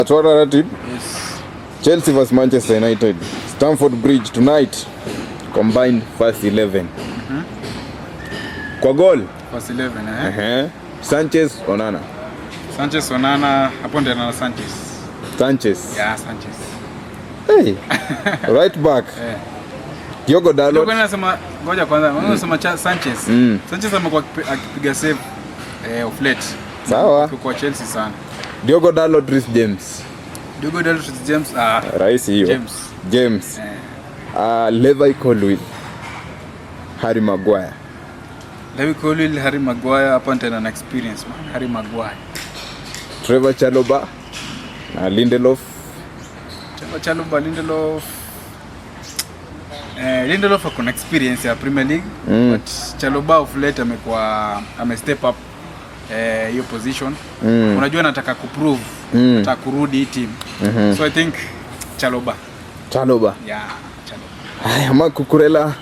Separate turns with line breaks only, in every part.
Yes.
Chelsea vs Manchester United. Stamford Bridge tonight. Combined first 11. Kwa goal.
First 11
Sanchez Onana.
Hapo ndio na Sanchez. Yeah, Sanchez.
Hey. Right back. Diogo Dalot.
Ndio nasema ngoja kwanza. Unasema Sanchez. Sanchez amekuwa akipiga save of late.
Sawa.
Kwa Chelsea sana.
Diogo Dalot, Reece James. Raisi hiyo. James. Levi Colwill. Harry Maguire.
Hapa tena na experience man. Harry Maguire.
Trevor Chalobah na Lindelof.
Lindelof akona experience ya Premier League, but Chalobah of late ame step up hiyo position. Unajua nataka kuprove, nataka kurudi hii team. So I think Chalobah. Yeah, Chalobah.
Haya, Cucurella,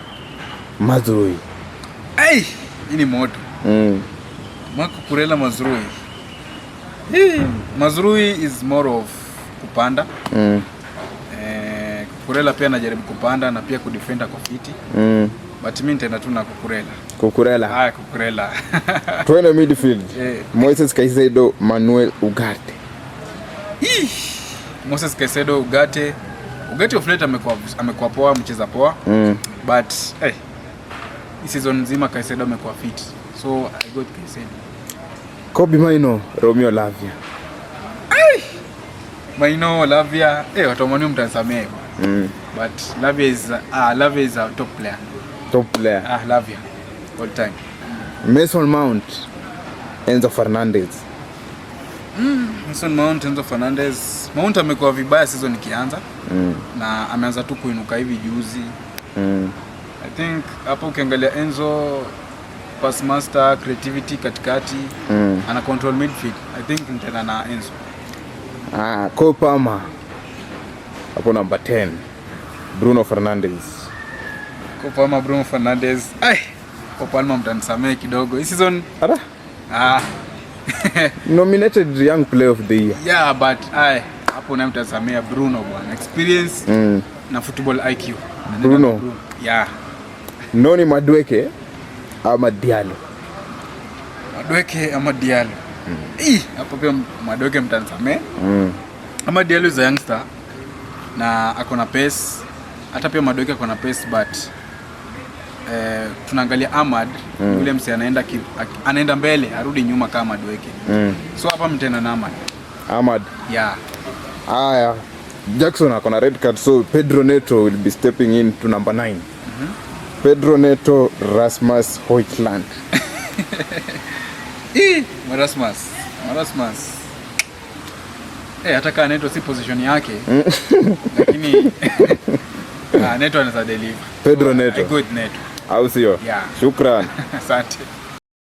Mazrui.
Hii ni moto. Cucurella, Mazrui. Mazrui is more of kupanda. Cucurella pia anajaribu kupanda na pia kudefenda kwa fiti. But mimi nitaenda tu na Cucurella.
Twende midfield. Moises Caicedo, Manuel Ugarte.
Moises Caicedo, Ugarte of late amekuwa poa, mcheza poa. But hii season nzima Caicedo amekuwa fit. So I got Caicedo.
Kobbie Mainoo, Romeo Lavia.
Mainoo, Lavia, watu wamani mtanisamee. But Lavia is a top player. Lavia all time.
Mason Mount, Enzo Fernandez.
Mount amekuwa vibaya season ikianza. Na ameanza tu kuinuka hivi juzi. I think hapo ukiangalia Enzo, pass master, creativity katikati, ana control midfield. I think nitana na Enzo.
Cole Palmer. Hapo number 10. Bruno Fernandes.
Cole Palmer mtanisamee kidogo. Hii season
nominated young player of the year.
Yeah, but hapo na mtanisamea Bruno bwana. Experience na football IQ.
Bruno.
Yeah.
Noni Madueke ama Diallo. Hapo pia Madueke mtanisamee. Ama Diallo is a youngster na akona pace. Hata pia Madueke akona pace, but tunaangalia Ahmad, yule mse anaenda mbele, arudi nyuma kama Madueke. So hapa mtena na Ahmad. Yeah. Aya. Jackson akona red card, so Pedro Neto will be stepping in to number 9. Pedro Neto, Rasmus Højlund.
Rasmus. Hata kama Neto si position yake. Lakini Neto anaweza deliver.
Pedro Neto.
Good Neto.
Au sio?
Yeah.
Shukran.
Asante.